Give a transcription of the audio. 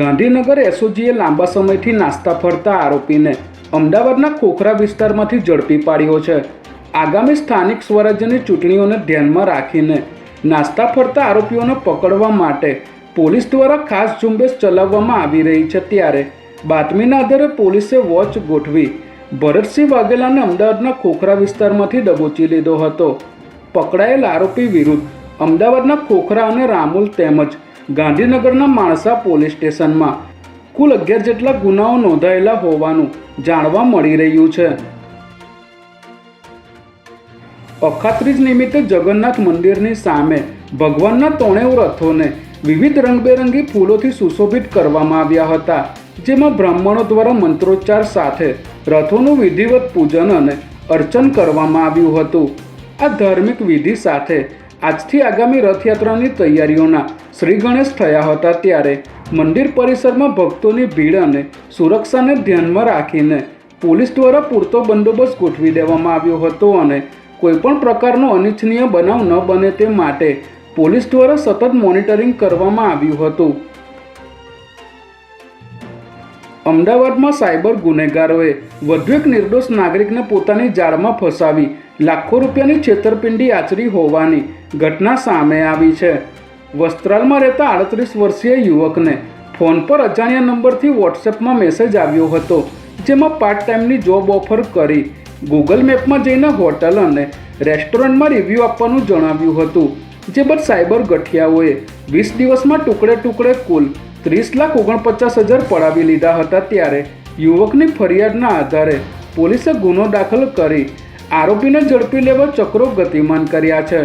ગાંધીનગર એસઓજીએ લાંબા સમયથી નાસ્તા ફરતા આરોપીને અમદાવાદના ખોખરા વિસ્તારમાંથી ઝડપી પાડ્યો છે। આગામી સ્થાનિક સ્વરાજ્યની ચૂંટણીઓને ધ્યાનમાં રાખીને નાસ્તા ફરતા આરોપીઓને પકડવા માટે પોલીસ દ્વારા ખાસ ઝુંબેશ ચલાવવામાં આવી રહી છે। ત્યારે બાતમીના આધારે પોલીસે વોચ ગોઠવી ભરતસિંહ વાઘેલાને અમદાવાદના ખોખરા વિસ્તારમાંથી દબોચી લીધો હતો। પકડાયેલ આરોપી વિરુદ્ધ અમદાવાદના ખોખરા અને રામોલ તેમજ ગાંધીનગરના માણસા પોલીસ સ્ટેશનમાં કુલ 11 જેટલા ગુનાઓ નોંધાયેલા હોવાનું જાણવા મળી રહ્યું છે। અખાત્રીજ નિમિત્તે જગન્નાથ મંદિરની સામે ભગવાનના ત્રણેય રથોને વિવિધ રંગબેરંગી ફૂલોથી સુશોભિત કરવામાં આવ્યા હતા, જેમાં બ્રાહ્મણો દ્વારા મંત્રોચ્ચાર સાથે રથોનું વિધિવત પૂજન અને અર્ચન કરવામાં આવ્યું હતું। આ ધાર્મિક વિધિ સાથે આજથી આગામી રથયાત્રાની તૈયારીઓના શ્રી ગણેશ થયા હતા। ત્યારે મંદિર પરિસરમાં ભક્તોની ભીડ અને સુરક્ષાને ધ્યાનમાં રાખીને પોલીસ દ્વારા પૂરતો બંદોબસ્ત ગોઠવી દેવામાં આવ્યો હતો અને કોઈપણ પ્રકારનો અનિચ્છનીય બનાવ ન બને તે માટે પોલીસ દ્વારા સતત મોનિટરિંગ કરવામાં આવ્યું હતું। અમદાવાદમાં સાયબર ગુનેગારોએ વધુ એક નિર્દોષ નાગરિકને પોતાની જાળમાં ફસાવી લાખો રૂપિયાની છેતરપિંડી આચરી હોવાની ઘટના સામે આવી છે। વસ્ત્રાલમાં રહેતા 38 વર્ષીય યુવકને ફોન પર અજાણ્યા નંબરથી વોટ્સએપમાં મેસેજ આવ્યો હતો, જેમાં પાર્ટ ટાઈમની જોબ ઓફર કરી ગૂગલ મેપમાં જઈને હોટલ અને રેસ્ટોરન્ટમાં રિવ્યૂ આપવાનું જણાવ્યું હતું। જે બાદ સાયબર ગઠિયાઓએ 20 દિવસમાં ટુકડે ટુકડે કુલ 30,49,000 પડાવી લીધા હતા। ત્યારે યુવકની ફરિયાદના આધારે પોલીસે ગુનો દાખલ કરી આરોપીને ઝડપી લેવા ચક્રો ગતિમાન કર્યા છે।